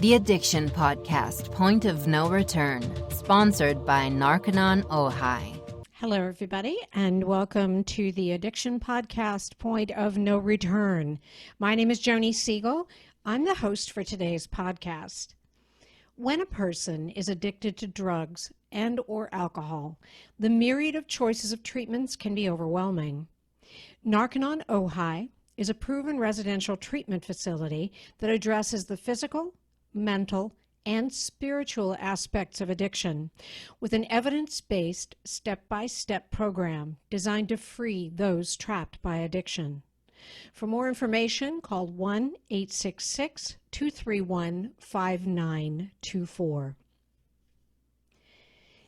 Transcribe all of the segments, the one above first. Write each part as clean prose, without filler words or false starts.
The Addiction Podcast, Point of No Return, sponsored by Narconon, Ojai. Hello, everybody, and welcome to the Addiction Podcast, Point of No Return. My name is Joni Siegel. I'm the host for today's podcast. When a person is addicted to drugs and or alcohol, the myriad of choices of treatments can be overwhelming. Narconon, Ojai is a proven residential treatment facility that addresses the physical, mental, and spiritual aspects of addiction with an evidence-based step-by-step program designed to free those trapped by addiction. For more information, call 1-866-231-5924.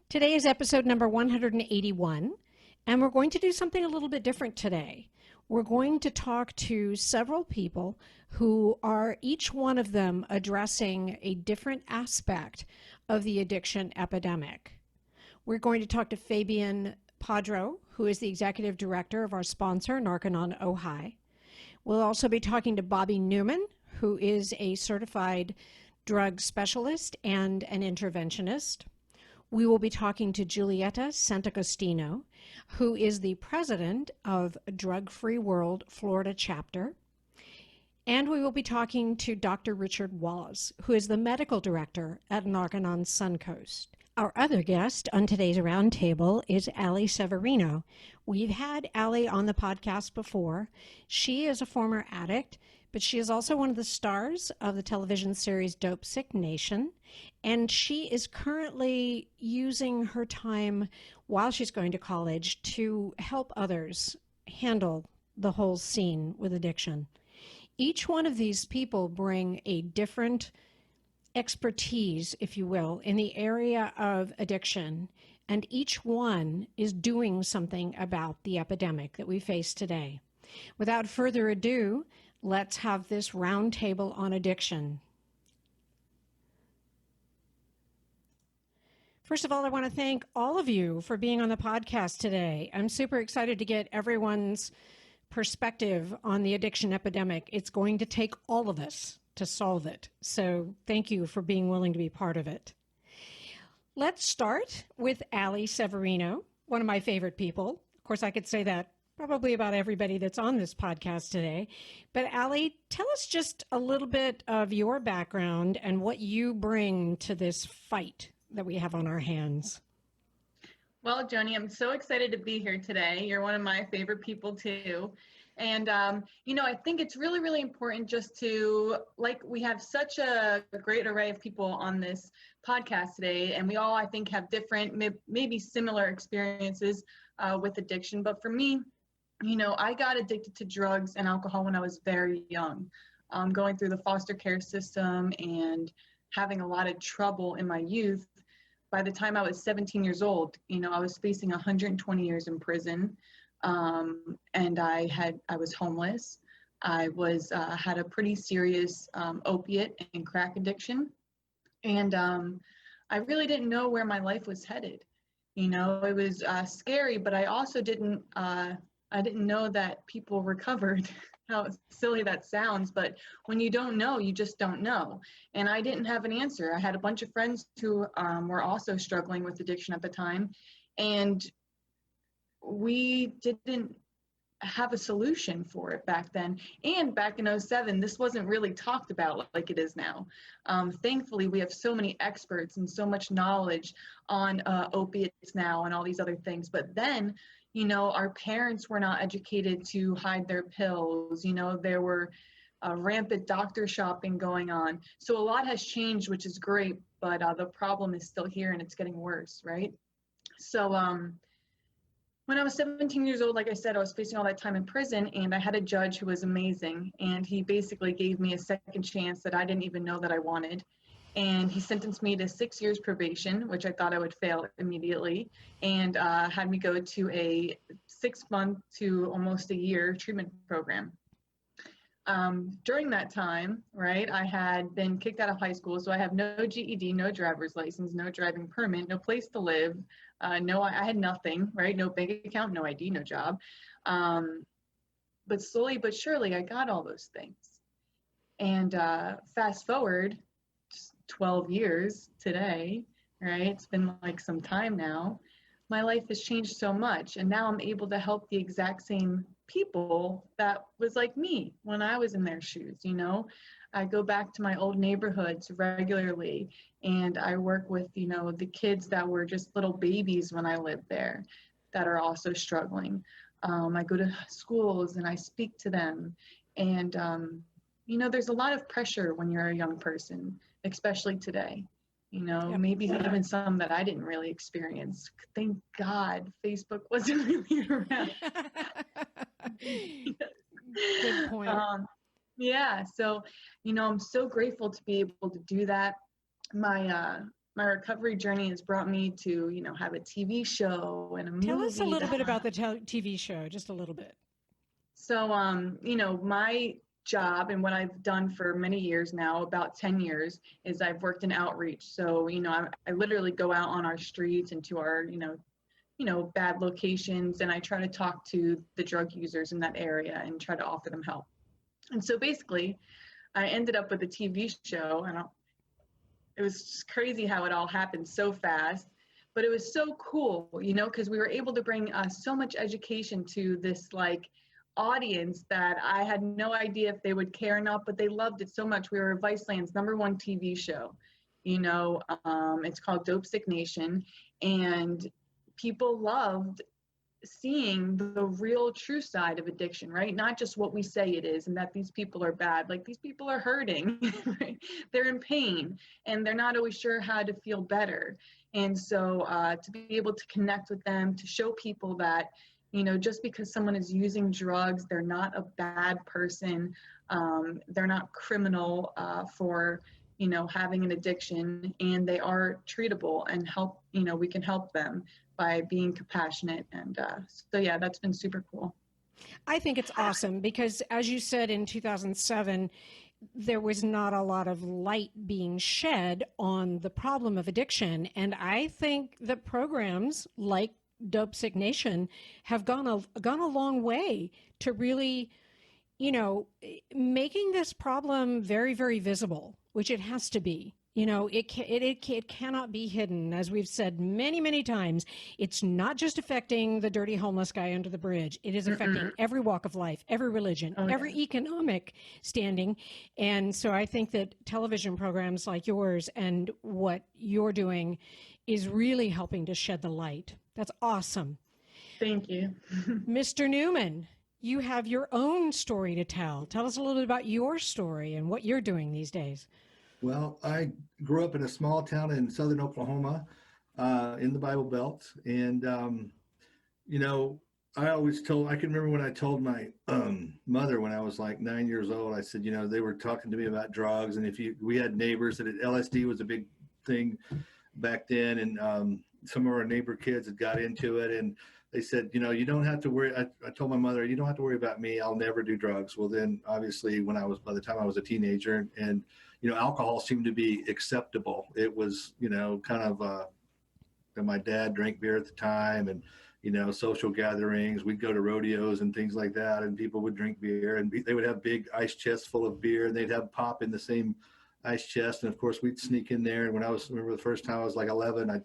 Today is episode number 181, and we're going to do something a little bit different today. We're going to talk to several people who are each one of them addressing a different aspect of the addiction epidemic. We're going to talk to Fabian Padro, who is the executive director of our sponsor, Narconon Ojai. We'll also be talking to Bobby Newman, who is a certified drug specialist and an interventionist. We will be talking to Julieta Santagostino, who is the president of Drug Free World Florida chapter. And we will be talking to Dr. Richard Wallace, who is the medical director at Narconon Suncoast. Our other guest on today's roundtable is Allie Severino. We've had Allie on the podcast before. She is a former addict, but she is also one of the stars of the television series Dope Sick Nation, and she is currently using her time while she's going to college to help others handle the whole scene with addiction. Each one of these people bring a different expertise, if you will, in the area of addiction, and each one is doing something about the epidemic that we face today. Without further ado, let's have this roundtable on addiction. First of all, I want to thank all of you for being on the podcast today. I'm super excited to get everyone's perspective on the addiction epidemic. It's going to take all of us to solve it. So thank you for being willing to be part of it. Let's start with Allie Severino, one of my favorite people. Of course, I could say that probably about everybody that's on this podcast today. But Allie, tell us just a little bit of your background and what you bring to this fight that we have on our hands. Well, Joni, I'm so excited to be here today. You're one of my favorite people too. And, I think it's really, really important just to, we have such a great array of people on this podcast today, and we all, I think, have different, maybe similar experiences with addiction. But for me, I got addicted to drugs and alcohol when I was very young, going through the foster care system and having a lot of trouble in my youth. By the time I was 17 years old, I was facing 120 years in prison, and I was homeless. I had a pretty serious opiate and crack addiction, and I really didn't know where my life was headed. It was scary, but I also didn't know that people recovered. How silly that sounds, but when you don't know, you just don't know. And I didn't have an answer. I had a bunch of friends who were also struggling with addiction at the time, and we didn't have a solution for it back then. And back in 2007, this wasn't really talked about like it is now. Thankfully, we have so many experts and so much knowledge on opiates now and all these other things. But then, our parents were not educated to hide their pills. There were rampant doctor shopping going on. So a lot has changed, which is great, but the problem is still here and it's getting worse, right? So when I was 17 years old, like I said, I was facing all that time in prison, and I had a judge who was amazing, and he basically gave me a second chance that I didn't even know that I wanted. And he sentenced me to 6 years probation, which I thought I would fail immediately, and had me go to a 6-month to almost a year treatment program. During that time, right, I had been kicked out of high school, so I have no GED, no driver's license, no driving permit, no place to live. I had nothing, right? No bank account, no ID, no job. But slowly but surely, I got all those things. And fast forward, just 12 years today, right? It's been like some time now. My life has changed so much. And now I'm able to help the exact same people that was like me when I was in their shoes, you know? I go back to my old neighborhoods regularly, and I work with, you know, the kids that were just little babies when I lived there that are also struggling. I go to schools and I speak to them. And, you know, there's a lot of pressure when you're a young person, especially today. You know, Yep. maybe even some that I didn't really experience. Thank God Facebook wasn't really around. Good point. Yeah, so, you know, I'm so grateful to be able to do that. My recovery journey has brought me to, you know, have a TV show and a movie. Tell us a little bit about the TV show, just a little bit. So, you know, my job and what I've done for many years now, about 10 years, is I've worked in outreach. So, you know, I literally go out on our streets and to our, you know, bad locations, and I try to talk to the drug users in that area and try to offer them help. And so basically, I ended up with a TV show, and it was just crazy how it all happened so fast. But it was so cool, you know, because we were able to bring so much education to this like audience that I had no idea if they would care or not, but they loved it so much. We were Viceland's #1 TV show. You know, it's called Dope Sick Nation, and people loved seeing the real true side of addiction, right? Not just what we say it is and that these people are bad. Like, these people are hurting, right? They're in pain and they're not always sure how to feel better. And so to be able to connect with them, to show people that, you know, just because someone is using drugs, they're not a bad person. They're not criminal for, you know, having an addiction, and they are treatable and help, you know, we can help them by being compassionate. And so, yeah, that's been super cool. I think it's awesome because, as you said, in 2007, there was not a lot of light being shed on the problem of addiction. And I think that programs like Dope Sick Nation have gone a long way to really, you know, making this problem very, very visible, which it has to be. You know, it cannot be hidden. As we've said many, many times, it's not just affecting the dirty homeless guy under the bridge. It is affecting every walk of life, every religion, every economic standing. And so I think that television programs like yours and what you're doing is really helping to shed the light. That's awesome. Thank you. Mr. Newman, you have your own story to tell. Tell us a little bit about your story and what you're doing these days. Well, I grew up in a small town in southern Oklahoma, in the Bible Belt. And, you know, I can remember when I told my mother when I was like 9 years old, I said, you know, they were talking to me about drugs. And we had neighbors that LSD was a big thing back then. And some of our neighbor kids had got into it. And they said, you know, you don't have to worry. I told my mother, you don't have to worry about me. I'll never do drugs. Well, then obviously by the time I was a teenager, and you know, alcohol seemed to be acceptable. It was, you know, kind of, my dad drank beer at the time, and, you know, social gatherings, we'd go to rodeos and things like that, and people would drink beer, and they would have big ice chests full of beer, and they'd have pop in the same ice chest. And of course we'd sneak in there. And remember the first time I was like 11, I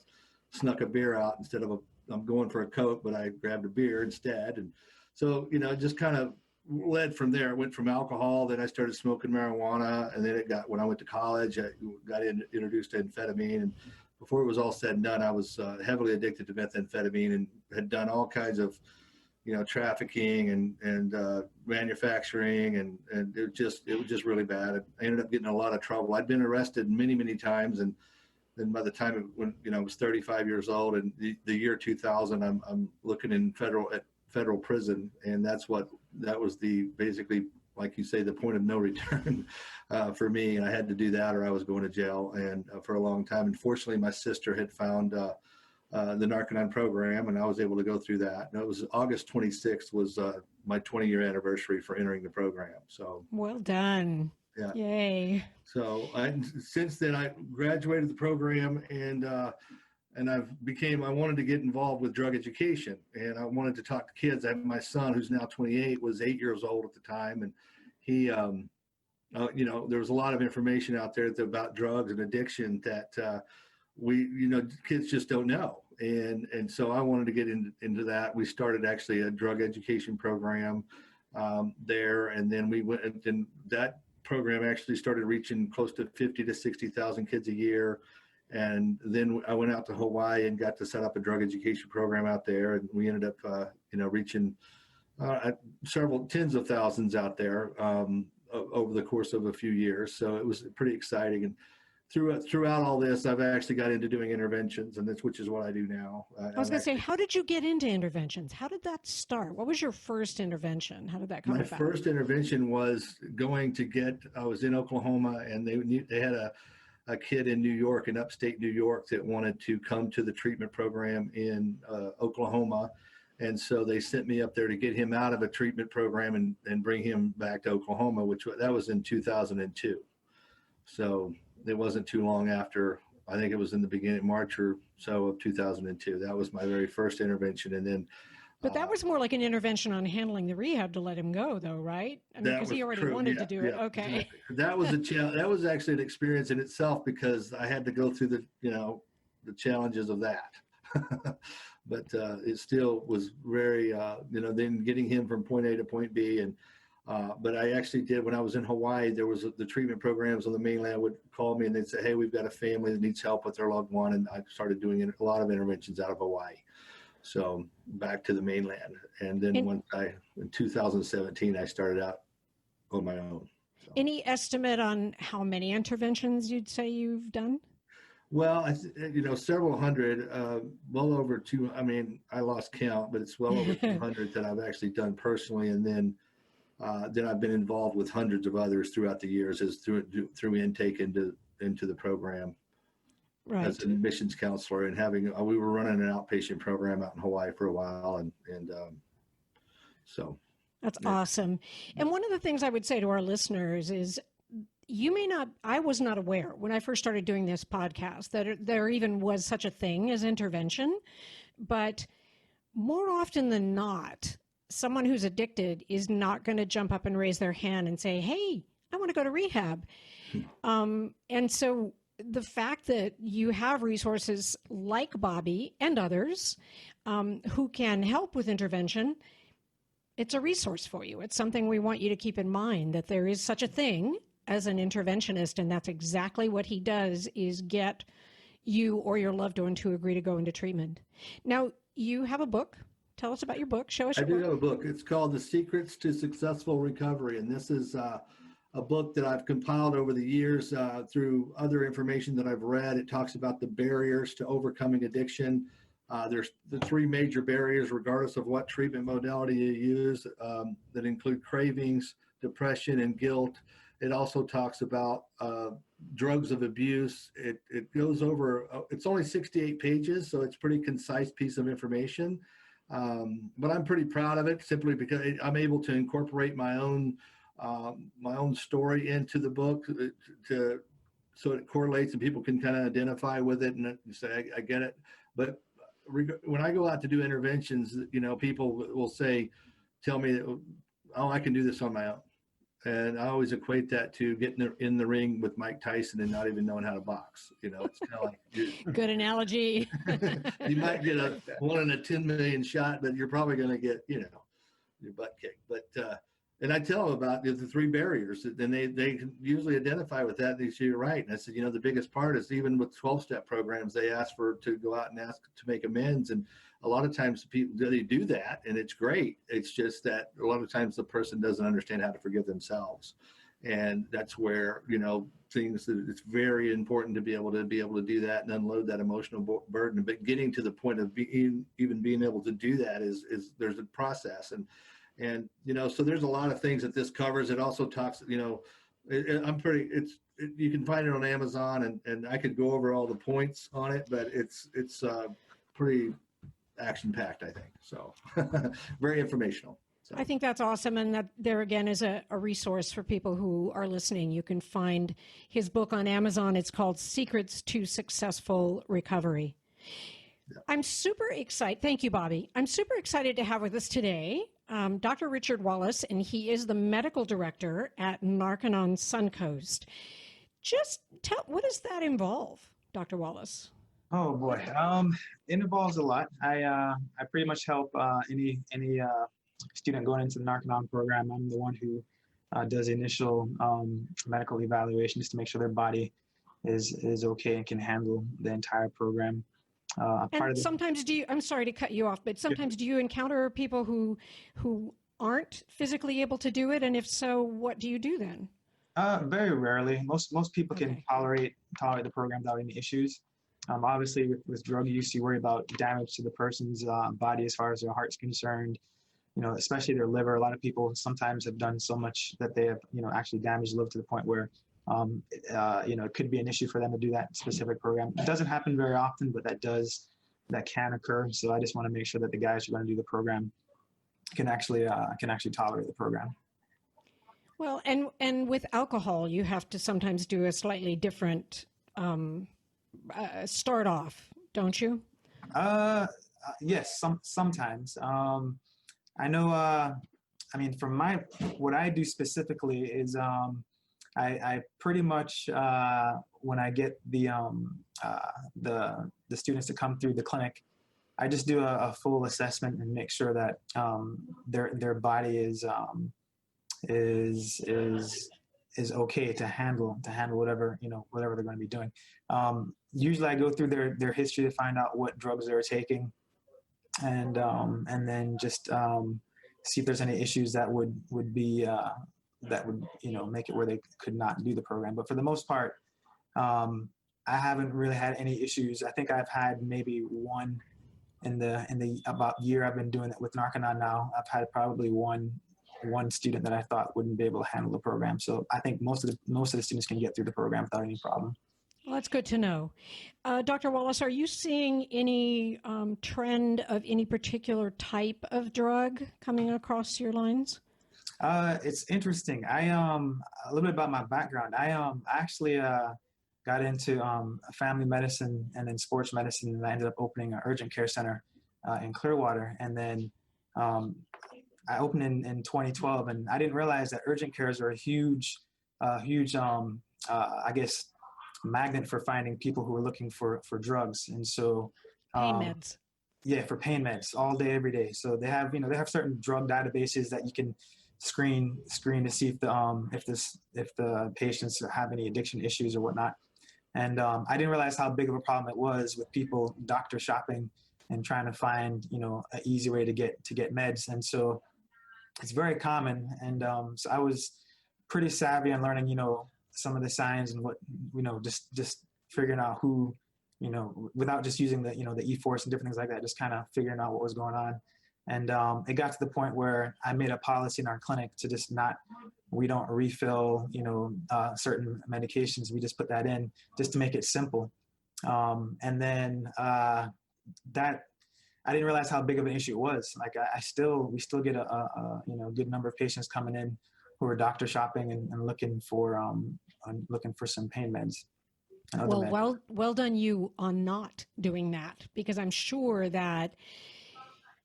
snuck a beer out instead of I'm going for a Coke, but I grabbed a beer instead. And so, you know, it just kind of led from there. It went from alcohol, then I started smoking marijuana, and then when I went to college, I got introduced to amphetamine. And before it was all said and done, I was heavily addicted to methamphetamine and had done all kinds of, you know, trafficking and manufacturing, and it was just really bad. I ended up getting in a lot of trouble. I'd been arrested many, many times, and then by the time I was 35 years old, and the year 2000, I'm looking in federal prison, and that was basically, like you say, the point of no return for me. And I had to do that, or I was going to jail, and for a long time. And fortunately, my sister had found the Narconon program, and I was able to go through that. And it was August 26th was my 20-year anniversary for entering the program. So well done. Yeah. Yay. So since then I graduated the program, and I wanted to get involved with drug education, and I wanted to talk to kids. My son, who's now 28, was 8 years old at the time, and he there was a lot of information out there about drugs and addiction that kids just don't know. And so I wanted to get into that. We started actually a drug education program there. And then we went, and that program actually started reaching close to 50 to 60,000 kids a year. And then I went out to Hawaii and got to set up a drug education program out there. And we ended up, reaching several tens of thousands out there over the course of a few years. So it was pretty exciting. And throughout all this, I've actually got into doing interventions, which is what I do now. I was going to say, how did you get into interventions? How did that start? What was your first intervention? How did that come about? My first intervention was I was in Oklahoma, and they had a kid in New York, in upstate New York, that wanted to come to the treatment program in Oklahoma. And so they sent me up there to get him out of a treatment program and bring him back to Oklahoma, that was in 2002. So it wasn't too long after, I think it was in the beginning, March or so of 2002. That was my very first intervention. And then. But that was more like an intervention on handling the rehab to let him go, though, right? I mean, because he already wanted to do it. Okay. Exactly. That was that was actually an experience in itself, because I had to go through the challenges of that. But it still was very, then getting him from point A to point B. And but I actually did, when I was in Hawaii, there was the treatment programs on the mainland would call me and they'd say, hey, we've got a family that needs help with their loved one. And I started doing a lot of interventions out of Hawaii. So back to the mainland. And then in 2017, I started out on my own. So. Any estimate on how many interventions you'd say you've done? Well, several hundred, well over two. I mean, I lost count, but it's well over 200 that I've actually done personally. And then I've been involved with hundreds of others throughout the years as through intake into the program. Right. As an admissions counselor, and we were running an outpatient program out in Hawaii for a while. And so. That's awesome. And one of the things I would say to our listeners is, I was not aware when I first started doing this podcast that there even was such a thing as intervention, but more often than not, someone who's addicted is not going to jump up and raise their hand and say, hey, I want to go to rehab. And so the fact that you have resources like Bobby and others who can help with intervention, it's a resource for you. It's something we want you to keep in mind, that there is such a thing as an interventionist, and that's exactly what he does, is get you or your loved one to agree to go into treatment. Now, you have a book. Tell us about your book. Show us your book. I do have a book. It's called The Secrets to Successful Recovery, and this is a book that I've compiled over the years through other information that I've read. It talks about the barriers to overcoming addiction. There's the three major barriers, regardless of what treatment modality you use, that include cravings, depression, and guilt. It also talks about drugs of abuse. It goes over, it's only 68 pages, so it's a pretty concise piece of information. But I'm pretty proud of it, simply because I'm able to incorporate my own story into the book so it correlates and people can kind of identify with it and say, I get it. But when I go out to do interventions, people will tell me, oh, I can do this on my own. And I always equate that to getting in the ring with Mike Tyson and not even knowing how to box. It's kind of like good analogy. You might get a 1 in a 10 million shot, but you're probably going to get, your butt kicked. But and I tell them about the three barriers, and they usually identify with that. They say, you're right. And I said, the biggest part is, even with 12-step programs, they ask to go out and ask to make amends. And a lot of times they do that, and it's great. It's just that a lot of times the person doesn't understand how to forgive themselves. And that's where, things that it's very important to be able to do that and unload that emotional burden. But getting to the point of being able to do that is there's a process. And so there's a lot of things that this covers. It also talks, you can find it on Amazon, and I could go over all the points on it, but it's pretty action-packed, I think. So very informational. So. I think that's awesome. And that there again is a resource for people who are listening. You can find his book on Amazon. It's called Secrets to Successful Recovery. Yeah. I'm super excited. Thank you, Bobby. I'm super excited to have with us today Dr. Richard Wallace, and he is the medical director at Narconon Suncoast. Just tell, what does that involve, Dr. Wallace? Oh boy, it involves a lot. I pretty much help any student going into the Narconon program. I'm the one who does the initial medical evaluation just to make sure their body is okay and can handle the entire program. And sometimes I'm sorry to cut you off, but sometimes do you encounter people who aren't physically able to do it? And if so, what do you do then? Very rarely. Most people can tolerate the program without any issues. Obviously, with drug use, you worry about damage to the person's body as far as their heart's concerned. Especially their liver. A lot of people sometimes have done so much that they have, actually damaged the liver to the point where, it could be an issue for them to do that specific program. It doesn't happen very often, but that can occur. So I just want to make sure that the guys who are going to do the program can actually tolerate the program. Well, and with alcohol, you have to sometimes do a slightly different start off, don't you? Yes, sometimes. I know. From what I do specifically is I pretty much when I get the students to come through the clinic, I just do a full assessment and make sure that their body is okay to handle whatever they're going to be doing. Usually I go through their history to find out what drugs they're taking, and then just see if there's any issues that would make it where they could not do the program. But for the most part, I haven't really had any issues. I think I've had maybe one in the about year I've been doing it with Narconon now. I've had probably one student that I thought wouldn't be able to handle the program. So I think most of the students can get through the program without any problem. Well, that's good to know. Dr. Wallace, are you seeing any trend of any particular type of drug coming across your lines? It's interesting. A little bit about my background. I actually got into family medicine and then sports medicine, and I ended up opening an urgent care center in Clearwater. And then I opened in 2012, and I didn't realize that urgent cares are a huge, I guess, magnet for finding people who are looking for drugs. And so pain meds. Yeah, for pain meds all day, every day. So they have certain drug databases that you can screen to see if the patients have any addiction issues or whatnot. And I didn't realize how big of a problem it was with people doctor shopping and trying to find an easy way to get meds. And so it's very common. And so I was pretty savvy on learning some of the signs and what just figuring out who without just using the the e-force and different things like that, just kind of figuring out what was going on. And it got to the point where I made a policy in our clinic to just we don't refill, certain medications. We just put that in just to make it simple. And then that I didn't realize how big of an issue it was. Like we still get a good number of patients coming in who are doctor shopping and looking for some pain meds. Well done you on not doing that, because I'm sure that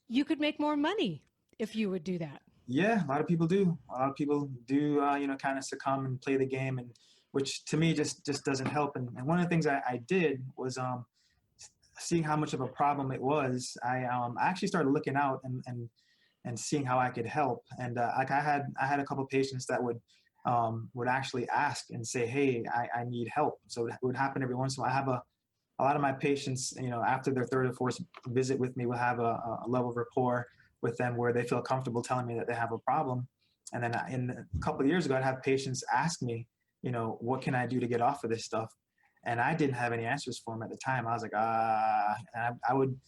you could make more money if you would do that. Yeah, a lot of people do. A lot of people do, kind of succumb and play the game, and which to me just doesn't help. And one of the things I did was seeing how much of a problem it was. I actually started looking out and seeing how I could help. And I had a couple of patients that would actually ask and say, "Hey, I need help." So it would happen every once in a while. I have a lot of my patients, after their third or fourth visit with me, will have a level of rapport with them where they feel comfortable telling me that they have a problem. And then a couple of years ago, I'd have patients ask me, what can I do to get off of this stuff? And I didn't have any answers for them at the time. I was like, and I would,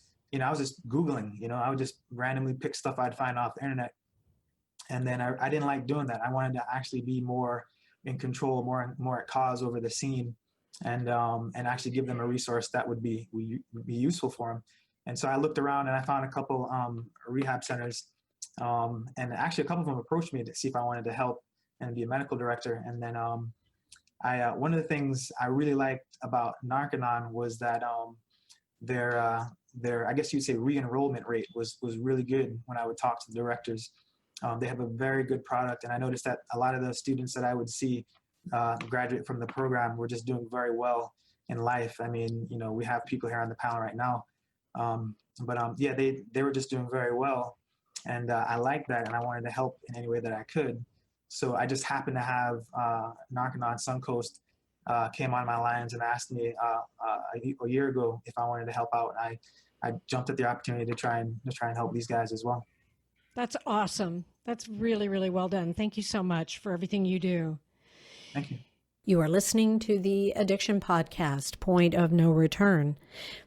I was just Googling, I would just randomly pick stuff I'd find off the internet. And then I didn't like doing that. I wanted to actually be more in control, more at cause over the scene, and actually give them a resource that would be useful for them. And so I looked around and I found a couple rehab centers, and actually a couple of them approached me to see if I wanted to help and be a medical director. And then one of the things I really liked about Narconon was that their I guess you'd say re-enrollment rate was really good when I would talk to the directors. They have a very good product, and I noticed that a lot of the students that I would see graduate from the program were just doing very well in life. I mean, you know, we have people here on the panel right now, yeah, they were just doing very well, and I liked that, and I wanted to help in any way that I could. So I just happened to have Narconon Suncoast came on my lines and asked me a year ago if I wanted to help out. And I jumped at the opportunity to try and help these guys as well. That's awesome. That's really, really well done. Thank you so much for everything you do. Thank you. You are listening to the Addiction Podcast, Point of No Return.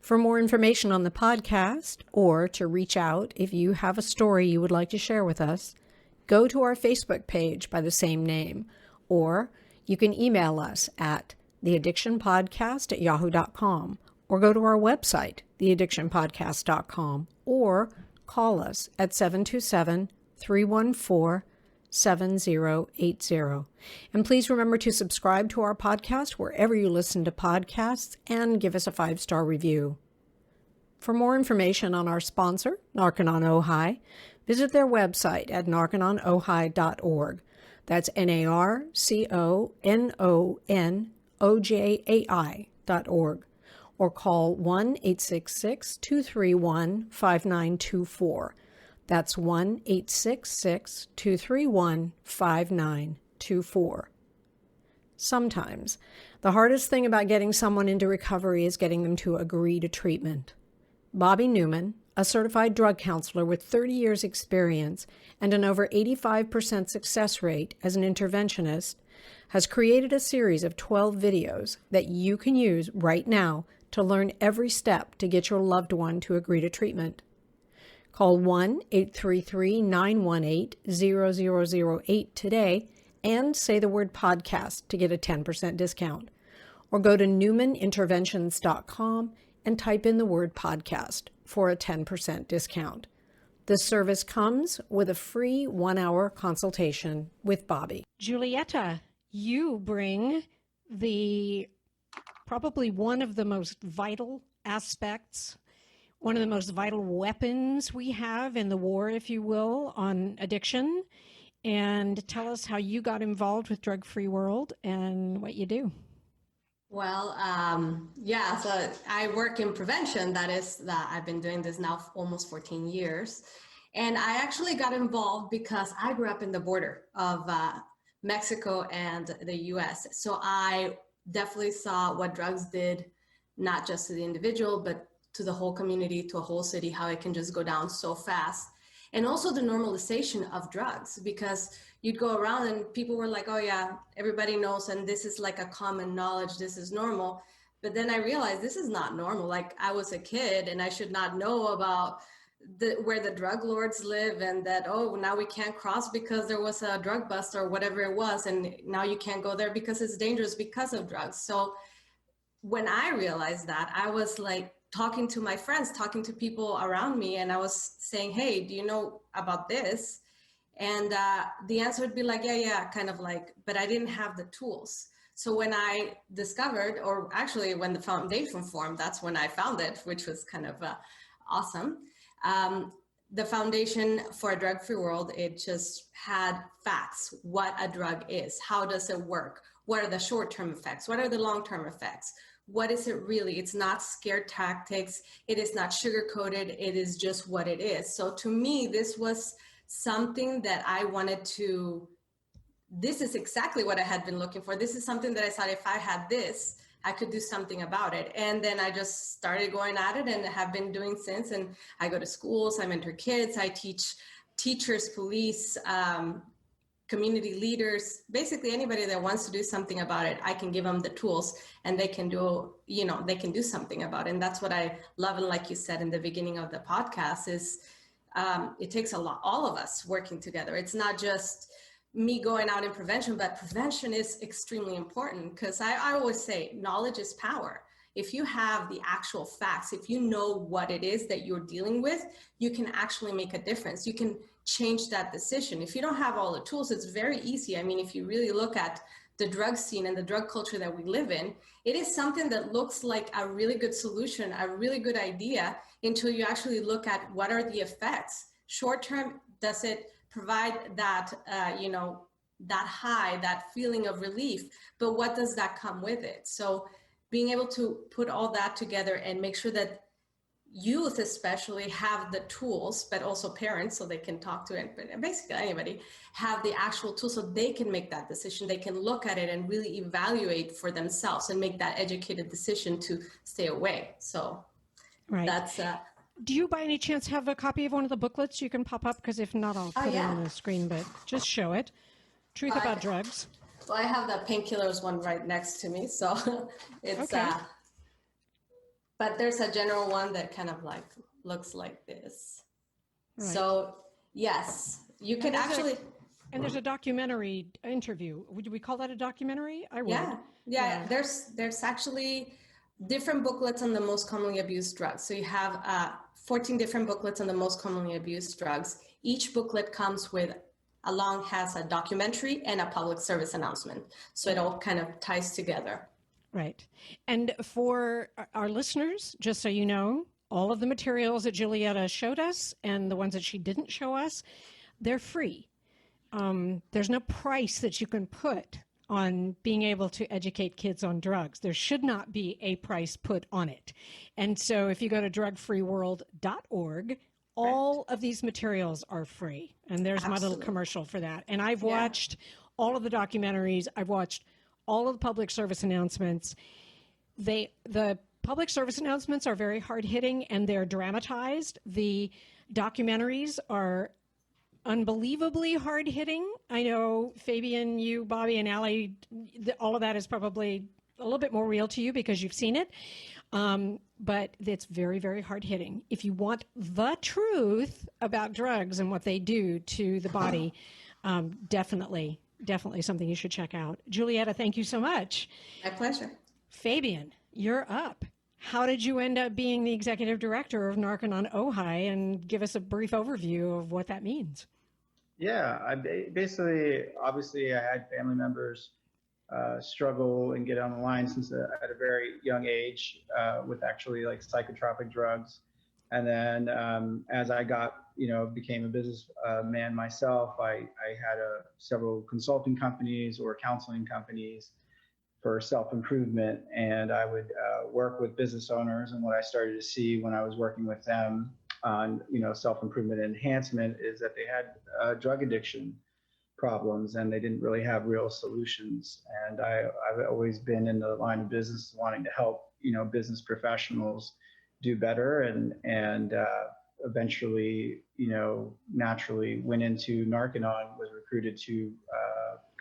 For more information on the podcast, or to reach out if you have a story you would like to share with us, go to our Facebook page by the same name, or you can email us at theaddictionpodcast@yahoo.com, or go to our website, theaddictionpodcast.com, or call us at 727-314-7080. And please remember to subscribe to our podcast wherever you listen to podcasts and give us a 5-star review. For more information on our sponsor, Narconon Ojai, visit their website at narcononojai.org. That's NARCONONOJAI.org. Or call 1-866-231-5924. That's 1-866-231-5924. Sometimes, the hardest thing about getting someone into recovery is getting them to agree to treatment. Bobby Newman, a certified drug counselor with 30 years experience and an over 85% success rate as an interventionist, has created a series of 12 videos that you can use right now to learn every step to get your loved one to agree to treatment. Call 1-833-918-0008 today and say the word podcast to get a 10% discount. Or go to newmaninterventions.com and type in the word podcast for a 10% discount. This service comes with a free 1-hour consultation with Bobby. Julieta, you bring probably one of the most vital aspects, one of the most vital weapons we have in the war, if you will, on addiction. And tell us how you got involved with Drug Free World and what you do. Well, so I work in prevention. I've been doing this now for almost 14 years. And I actually got involved because I grew up in the border of Mexico and the US. So I definitely saw what drugs did, not just to the individual, but to the whole community, to a whole city, how it can just go down so fast. And also the normalization of drugs, because you'd go around and people were like, oh yeah, everybody knows, and this is like a common knowledge, this is normal. But then I realized this is not normal. Like, I was a kid and I should not know about where the drug lords live, and that, oh, now we can't cross because there was a drug bust or whatever it was, and now you can't go there because it's dangerous because of drugs. So when I realized that, I was like talking to my friends, talking to people around me, and I was saying, hey, do you know about this? And the answer would be like, yeah, kind of like, but I didn't have the tools. So when I discovered, or actually when the foundation formed, that's when I found it, which was kind of awesome. The Foundation for a Drug-Free World, it just had facts, what a drug is, how does it work, what are the short-term effects, what are the long-term effects, what is it really? It's not scare tactics, it is not sugar-coated, it is just what it is. So to me, this was something that I wanted to, this is exactly what I had been looking for. This is something that I thought if I had this, I could do something about it. And then I just started going at it and have been doing since. And I go to schools, I mentor kids, I teach teachers, police, community leaders, basically anybody that wants to do something about it. I can give them the tools and they can do, they can do something about it. And that's what I love. And like you said in the beginning of the podcast is it takes a lot, all of us working together. It's not just me going out in prevention, but prevention is extremely important, because I always say knowledge is power. If you have the actual facts, if you know what it is that you're dealing with, you can actually make a difference. You can change that decision. If you don't have all the tools, it's very easy. I mean, if you really look at the drug scene and the drug culture that we live in, it is something that looks like a really good solution, a really good idea, until you actually look at what are the effects. Short term, does it provide that, that high, that feeling of relief, but what does that come with it? So being able to put all that together and make sure that youth especially have the tools, but also parents, so they can talk to it, but basically anybody have the actual tools so they can make that decision. They can look at it and really evaluate for themselves and make that educated decision to stay away. So that's do you by any chance have a copy of one of the booklets you can pop up? Because if not, I'll put it on the screen, but just show it. Truth About Drugs. Well, I have the painkillers one right next to me, so it's but there's a general one that kind of like looks like this. Right. So yes, you could actually. And there's a documentary interview. Would we call that a documentary? I would. Yeah. There's actually different booklets on the most commonly abused drugs. So you have 14 different booklets on the most commonly abused drugs. Each booklet comes with has a documentary and a public service announcement. So it all kind of ties together. Right. And for our listeners, just so you know, all of the materials that Julieta showed us and the ones that she didn't show us, they're free. There's no price that you can put on being able to educate kids on drugs. There should not be a price put on it. And so if you go to drugfreeworld.org, all of these materials are free. And there's my little commercial for that. And I've watched all of the documentaries. I've watched all of the public service announcements. The public service announcements are very hard-hitting and they're dramatized. The documentaries are unbelievably hard-hitting. I know, Fabian, you, Bobby, and Allie, all of that is probably a little bit more real to you because you've seen it. But it's very, very hard-hitting. If you want the truth about drugs and what they do to the body, definitely something you should check out. Julieta, thank you so much. My pleasure. Fabian, you're up. How did you end up being the executive director of Narconon Ojai, and give us a brief overview of what that means? Yeah, obviously I had family members struggle and get on the line since at a very young age with actually like psychotropic drugs. And then as I became a business man myself, I had several consulting companies or counseling companies for self-improvement. And I would work with business owners. And what I started to see when I was working with them on, self-improvement enhancement is that they had drug addiction problems and they didn't really have real solutions. And I've always been in the line of business wanting to help, business professionals do better and eventually, naturally went into Narconon, was recruited to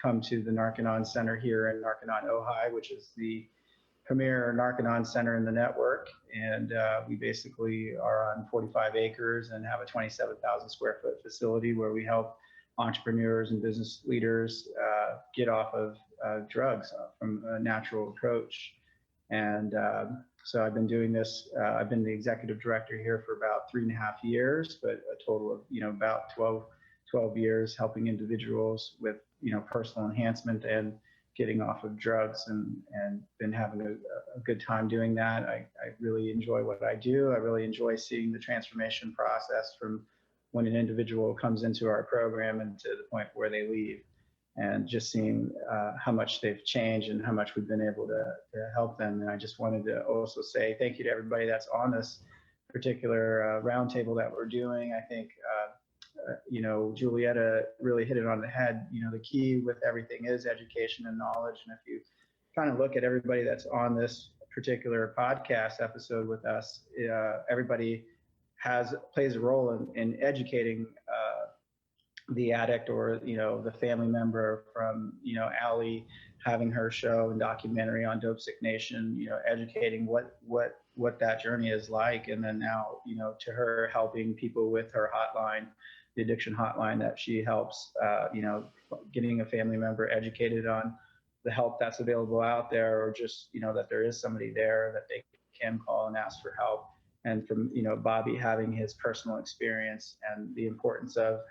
come to the Narconon Center here in Narconon, Ojai, which is the premier Narconon center in the network. And we basically are on 45 acres and have a 27,000 square foot facility where we help entrepreneurs and business leaders get off of drugs from a natural approach. And so I've been doing this. I've been the executive director here for about 3.5 years, but a total of, about 12 years helping individuals with, personal enhancement and getting off of drugs, and been having a good time doing that. I really enjoy what I do. I really enjoy seeing the transformation process from when an individual comes into our program and to the point where they leave, and just seeing how much they've changed and how much we've been able to help them. And I just wanted to also say thank you to everybody that's on this particular roundtable that we're doing. I think, Julieta really hit it on the head. The key with everything is education and knowledge. And if you kind of look at everybody that's on this particular podcast episode with us, everybody plays a role in educating the addict or the family member, from Allie having her show and documentary on Dope Sick Nation, educating what that journey is like, and then now to her helping people with her hotline, the addiction hotline that she helps, getting a family member educated on the help that's available out there, or just that there is somebody there that they can call and ask for help. And from Bobby having his personal experience and the importance of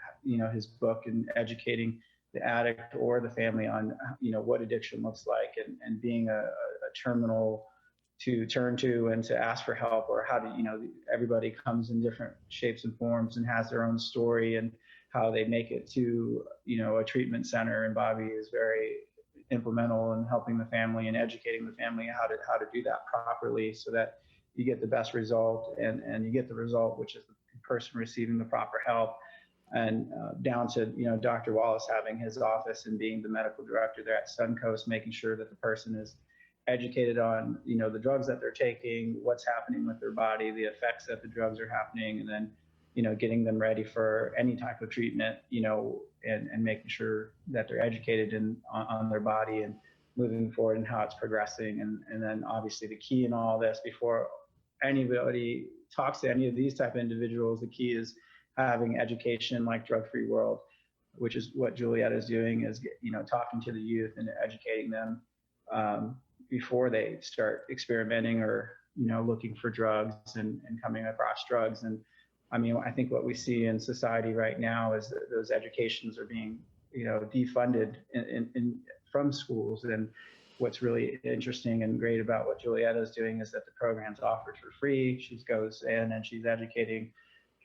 his book and educating the addict or the family on what addiction looks like, and being a terminal to turn to and to ask for help, or how to everybody comes in different shapes and forms and has their own story, and how they make it to, a treatment center. And Bobby is very implemental in helping the family and educating the family how to do that properly, so that you get the best result, and you get the result, which is the person receiving the proper help. And down to, Dr. Wallace having his office and being the medical director there at Suncoast, making sure that the person is educated on, the drugs that they're taking, what's happening with their body, the effects that the drugs are happening, and then, getting them ready for any type of treatment, and making sure that they're educated on their body and moving forward and how it's progressing. And then obviously the key in all this, before anybody talks to any of these type of individuals, the key is having education like Drug Free World, which is what Julieta is doing, is, talking to the youth and educating them before they start experimenting or, looking for drugs and coming across drugs. And I mean, I think what we see in society right now is that those educations are being, defunded from schools. And what's really interesting and great about what Julieta is doing is that the program's offered for free. She goes in and she's educating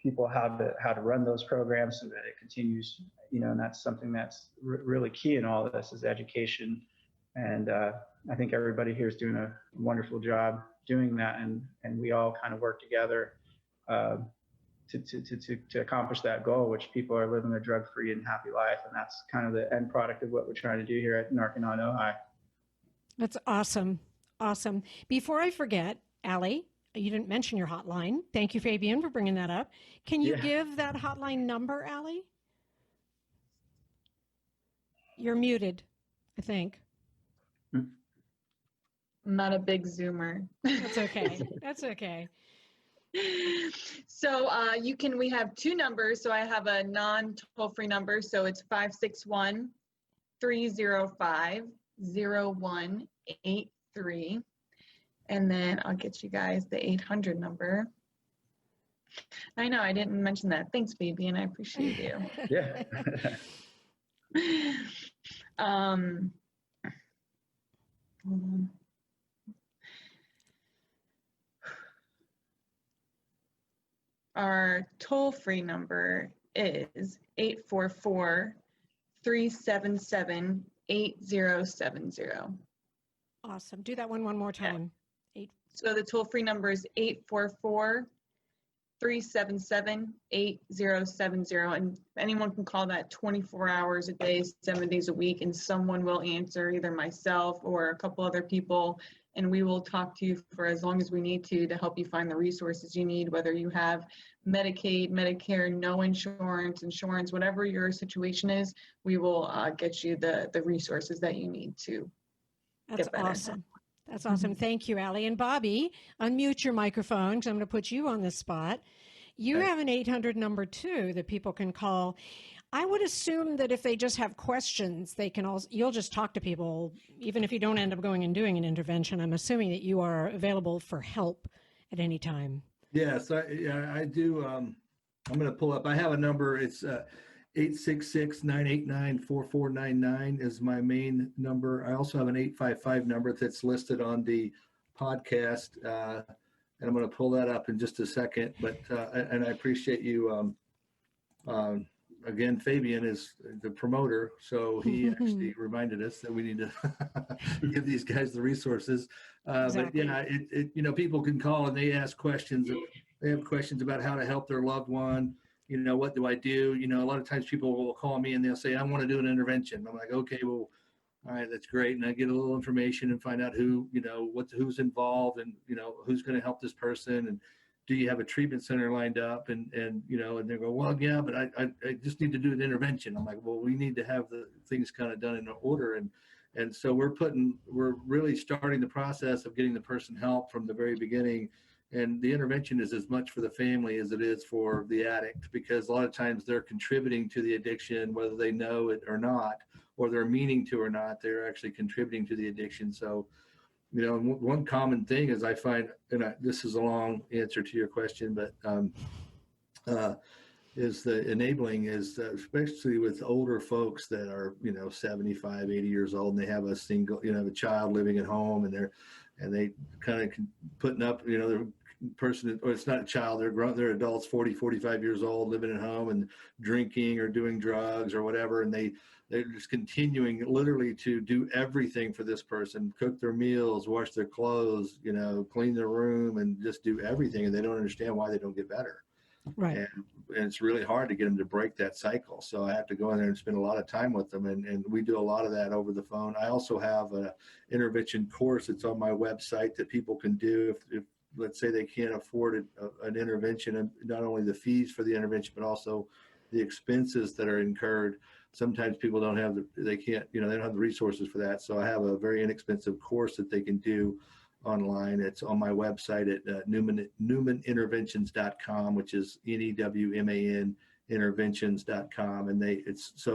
people how to run those programs so that it continues, and that's something that's really key in all of this, is education. And I think everybody here is doing a wonderful job doing that, and we all kind of work together to accomplish that goal, which people are living a drug-free and happy life. And that's kind of the end product of what we're trying to do here at Narconon Ojai. That's awesome. Awesome. Before I forget, Allie, you didn't mention your hotline. Thank you, Fabian, for bringing that up. Can you give that hotline number, Allie? You're muted, I think. I'm not a big Zoomer. That's okay. That's okay. So we have two numbers. So I have a non-toll-free number. So it's 561-305-0183. And then I'll get you guys the 800 number. I know I didn't mention that. Thanks, Fabian. I appreciate you. Yeah. Hold on. Our toll-free number is 844-377-8070. Awesome. Do that one more time. So the toll-free number is 844-377-8070. And anyone can call that 24 hours a day, 7 days a week, and someone will answer, either myself or a couple other people. And we will talk to you for as long as we need to help you find the resources you need, whether you have Medicaid, Medicare, no insurance, whatever your situation is, we will get you the resources that you need to That's get better. Awesome. That's awesome. Thank you, Allie. And Bobby, unmute your microphone because I'm going to put you on the spot. You have an 800 number too that people can call. I would assume that if they just have questions, they can also, you'll just talk to people, even if you don't end up going and doing an intervention. I'm assuming that you are available for help at any time. Yes, I do. I'm going to pull up. I have a number. It's 866-989-4499 is my main number. I also have an 855 number that's listed on the podcast, and I'm going to pull that up in just a second. But and I appreciate you. Again, Fabian is the promoter, so he actually reminded us that we need to give these guys the resources. Exactly. But yeah, people can call and they ask questions. They have questions about how to help their loved one. What do I do? A lot of times people will call me and they'll say, I want to do an intervention. I'm like, okay, well, all right, that's great. And I get a little information and find out who's involved and, who's going to help this person. And do you have a treatment center lined up? And they go, well, yeah, but I just need to do an intervention. I'm like, well, we need to have the things kind of done in order. And so we're really starting the process of getting the person help from the very beginning. And the intervention is as much for the family as it is for the addict, because a lot of times they're contributing to the addiction, whether they know it or not, or they're meaning to or not, they're actually contributing to the addiction. So, one common thing is I find, and this is a long answer to your question, but is the enabling is especially with older folks that are 75, 80 years old, and they have a child living at home, and they kind of putting up, they're person, or it's not a child, they're grown, they're adults, 40, 45 years old, living at home and drinking or doing drugs or whatever. And they're just continuing literally to do everything for this person, cook their meals, wash their clothes, clean their room, and just do everything. And they don't understand why they don't get better. Right. And it's really hard to get them to break that cycle. So I have to go in there and spend a lot of time with them. And we do a lot of that over the phone. I also have an intervention course that's on my website that people can do if let's say they can't afford an intervention, and not only the fees for the intervention, but also the expenses that are incurred. Sometimes people don't have they don't have the resources for that. So I have a very inexpensive course that they can do online. It's on my website at newmaninterventions.com, which is NEWMAN interventions.com. And it's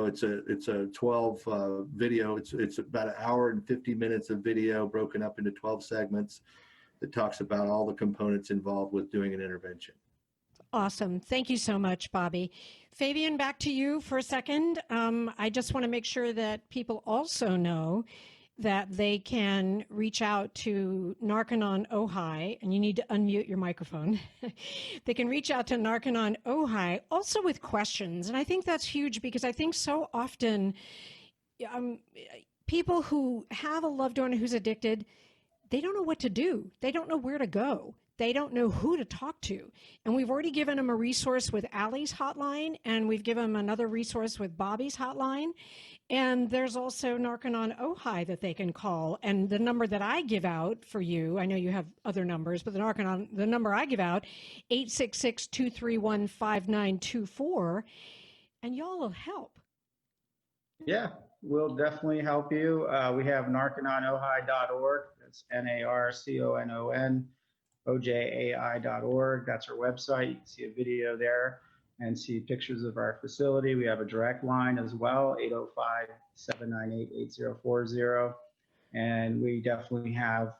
a 12 video. It's about an hour and 50 minutes of video broken up into 12 segments that talks about all the components involved with doing an intervention. Awesome. Thank you so much, Bobby. Fabian, back to you for a second. I just want to make sure that people also know that they can reach out to Narconon Ojai, and you need to unmute your microphone. They can reach out to Narconon Ojai also with questions. And I think that's huge, because I think so often people who have a loved one who's addicted, they don't know what to do. They don't know where to go. They don't know who to talk to. And we've already given them a resource with Allie's hotline, and we've given them another resource with Bobby's hotline. And there's also Narconon Ojai that they can call. And the number that I give out for you, I know you have other numbers, but the number I give out, 866-231-5924, and y'all will help. Yeah, we'll definitely help you. We have narcononohai.org. That's NARCONON. OJAI.org. That's our website. You can see a video there and see pictures of our facility. We have a direct line as well, 805-798-8040. And we definitely have,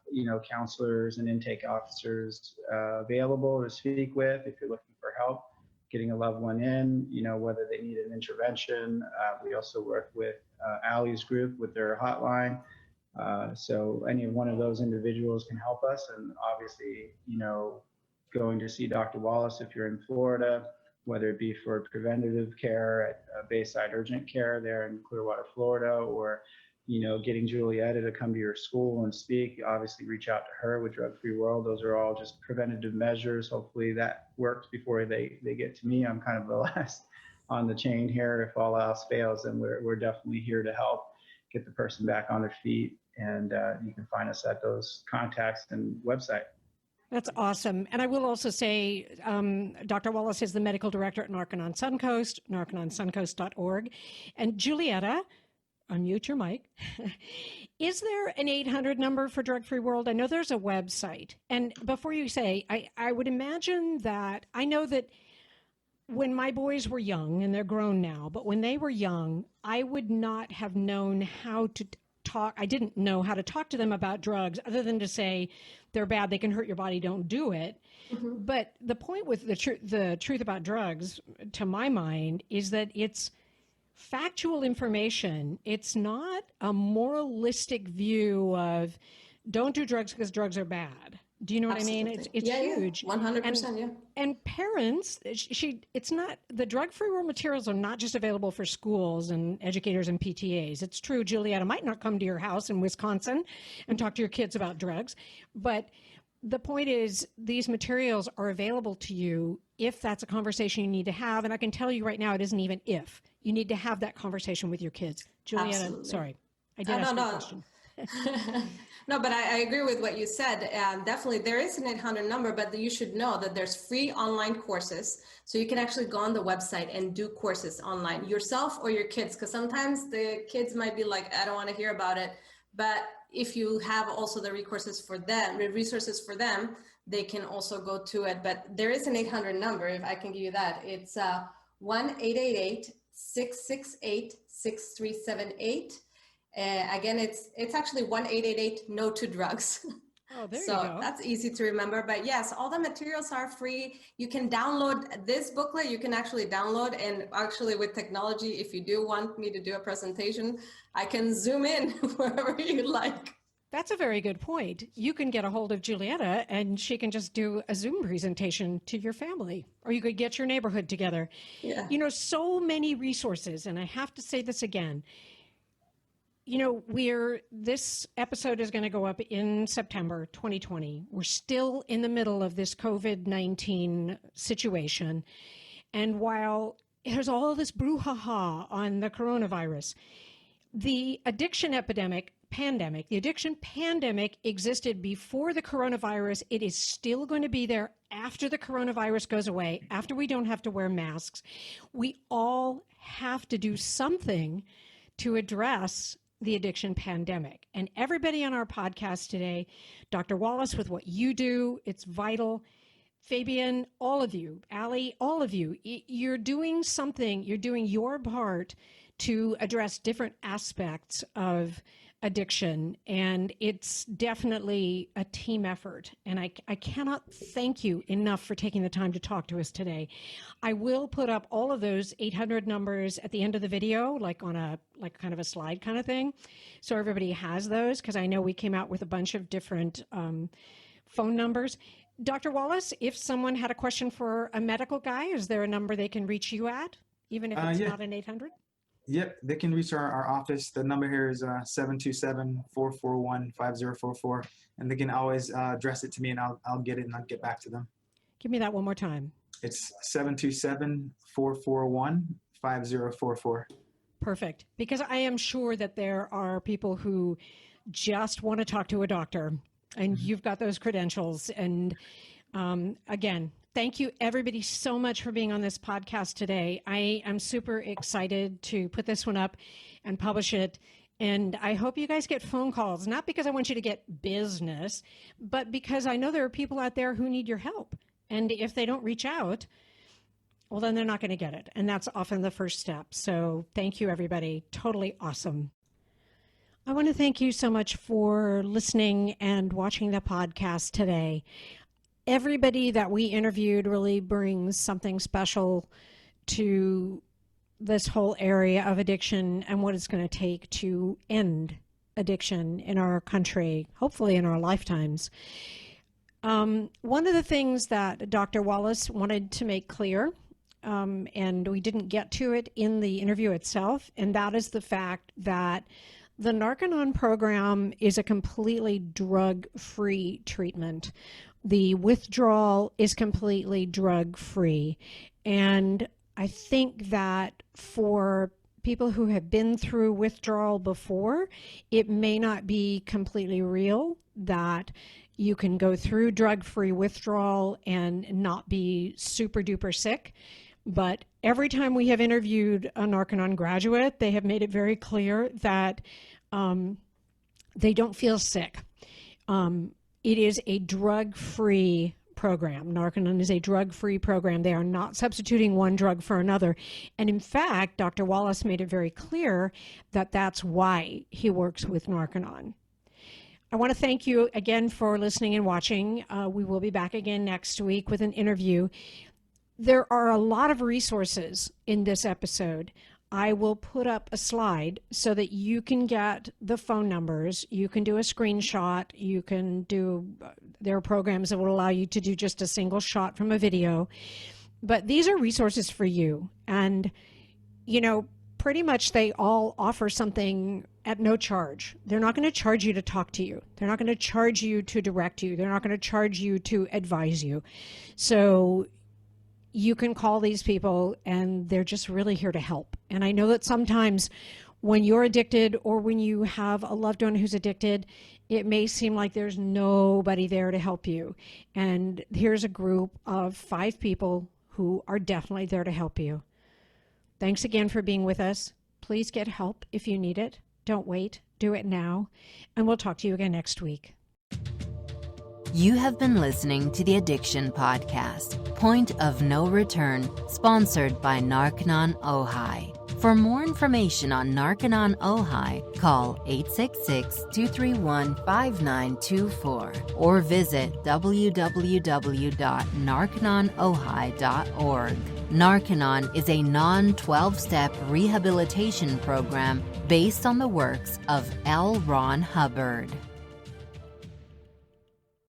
counselors and intake officers available to speak with if you're looking for help getting a loved one in, whether they need an intervention. We also work with Allie's group with their hotline. So any one of those individuals can help us. And obviously, going to see Dr. Wallace if you're in Florida, whether it be for preventative care at Bayside Urgent Care there in Clearwater, Florida, or, getting Julieta to come to your school and speak, obviously reach out to her with Drug Free World. Those are all just preventative measures. Hopefully that works before they get to me. I'm kind of the last on the chain here. If all else fails, then we're definitely here to help get the person back on their feet. And you can find us at those contacts and website. That's awesome. And I will also say, Dr. Wallace is the medical director at Narconon Suncoast, narcononsuncoast.org. And Julieta, unmute your mic. Is there an 800 number for Drug Free World? I know there's a website. And before you say, I would imagine that, I know that when my boys were young, and they're grown now, but when they were young, I would not have known how to talk. I didn't know how to talk to them about drugs other than to say they're bad, they can hurt your body, don't do it. Mm-hmm. But the point with the truth about drugs, to my mind, is that it's factual information. It's not a moralistic view of don't do drugs because drugs are bad. Do you know what Absolutely. I mean? It's huge. 100%, yeah. And parents, it's not, the drug-free world materials are not just available for schools and educators and PTAs. It's true, Julieta might not come to your house in Wisconsin and talk to your kids about drugs, but the point is these materials are available to you if that's a conversation you need to have. And I can tell you right now, it isn't even if. You need to have that conversation with your kids. Julieta, Absolutely. Sorry. I did ask you a question. No, but I agree with what you said. Definitely, there is an 800 number, but you should know that there's free online courses. So you can actually go on the website and do courses online yourself or your kids, because sometimes the kids might be like, I don't want to hear about it. But if you have also the resources for them, they can also go to it. But there is an 800 number, if I can give you that. It's 1-888-668-6378. Again, it's actually 1-888-NO to drugs. Oh, there so you go. That's easy to remember. But yes, all the materials are free. You can download this booklet. You can actually download, and actually with technology, if you do want me to do a presentation, I can zoom in wherever you like. That's a very good point. You can get a hold of Julieta and she can just do a Zoom presentation to your family, or you could get your neighborhood together. Yeah. You know, so many resources. And I have to say this again. You know, this episode is going to go up in September 2020. We're still in the middle of this COVID-19 situation. And while there's all this brouhaha on the coronavirus, the addiction pandemic existed before the coronavirus. It is still going to be there after the coronavirus goes away, after we don't have to wear masks. We all have to do something to address the addiction pandemic. And everybody on our podcast today, Dr. Wallace, with what you do, it's vital. Fabian, all of you, Allie, all of you, you're doing something, you're doing your part to address different aspects of addiction. And it's definitely a team effort. And I cannot thank you enough for taking the time to talk to us today. I will put up all of those 800 numbers at the end of the video, like on a kind of a slide kind of thing. So everybody has those, because I know we came out with a bunch of different phone numbers. Dr. Wallace, if someone had a question for a medical guy, is there a number they can reach you at, even if it's not an 800? Yep, they can reach our office. The number here is 727-441-5044. And they can always address it to me, and I'll get it and I'll get back to them. Give me that one more time. It's 727-441-5044. Perfect. Because I am sure that there are people who just want to talk to a doctor, and you've got those credentials. And again, thank you everybody so much for being on this podcast today. I am super excited to put this one up and publish it. And I hope you guys get phone calls, not because I want you to get business, but because I know there are people out there who need your help. And if they don't reach out, well, then they're not going to get it. And that's often the first step. So thank you, everybody. Totally awesome. I want to thank you so much for listening and watching the podcast today. Everybody that we interviewed really brings something special to this whole area of addiction and what it's going to take to end addiction in our country, hopefully in our lifetimes. One of the things that Dr. Wallace wanted to make clear, and we didn't get to it in the interview itself, and that is the fact that the Narconon program is a completely drug-free treatment. The withdrawal is completely drug-free. And I think that for people who have been through withdrawal before, it may not be completely real that you can go through drug-free withdrawal and not be super duper sick. But every time we have interviewed a Narconon graduate, they have made it very clear that they don't feel sick. It is a drug-free program. Narconon is a drug-free program. They are not substituting one drug for another. And in fact, Dr. Wallace made it very clear that that's why he works with Narconon. I want to thank you again for listening and watching. We will be back again next week with an interview. There are a lot of resources in this episode. I will put up a slide so that you can get the phone numbers. You can do a screenshot. You can do, there are programs that will allow you to do just a single shot from a video. But these are resources for you. And, you know, pretty much they all offer something at no charge. They're not going to charge you to talk to you. They're not going to charge you to direct you. They're not going to charge you to advise you. So you can call these people and they're just really here to help. And I know that sometimes when you're addicted or when you have a loved one who's addicted, it may seem like there's nobody there to help you. And here's a group of 5 people who are definitely there to help you. Thanks again for being with us. Please get help if you need it. Don't wait. Do it now. And we'll talk to you again next week. You have been listening to the Addiction Podcast, Point of No Return, sponsored by Narconon Ojai. For more information on Narconon Ojai, call 866-231-5924 or visit www.narcononojai.org. Narconon is a non-12-step rehabilitation program based on the works of L. Ron Hubbard.